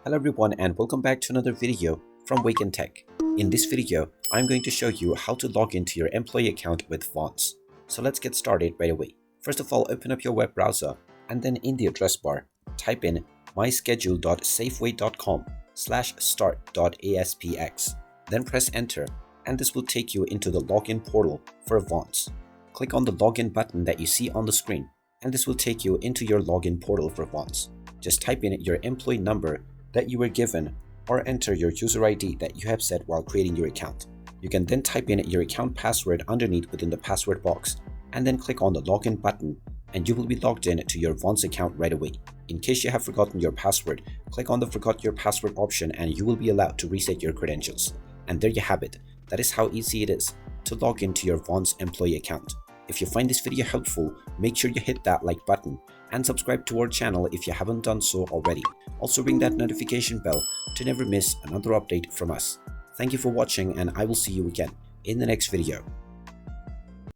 Hello everyone and welcome back to another video from Wake&Tech. In this video, I'm going to show you how to log into your employee account with Fonts. So let's get started right away. First of all, open up your web browser and then in the address bar, type in myschedule.safeway.com/start.aspx. Then press enter and this will take you into the login portal for Fonts. Click on the login button that you see on the screen and this will take you into your login portal for Fonts. Just type in your employee number that you were given or enter your user ID that you have set while creating your account. You can then type in your account password underneath within the password box and then click on the login button and you will be logged in to your Fonts account right away. In case you have forgotten your password, click on the forgot your password option and you will be allowed to reset your credentials. And there you have it. That is how easy it is to log into your Fonts employee account. If you find this video helpful, make sure you hit that like button and subscribe to our channel if you haven't done so already. Also ring that notification bell to never miss another update from us. Thank you for watching and I will see you again in the next video.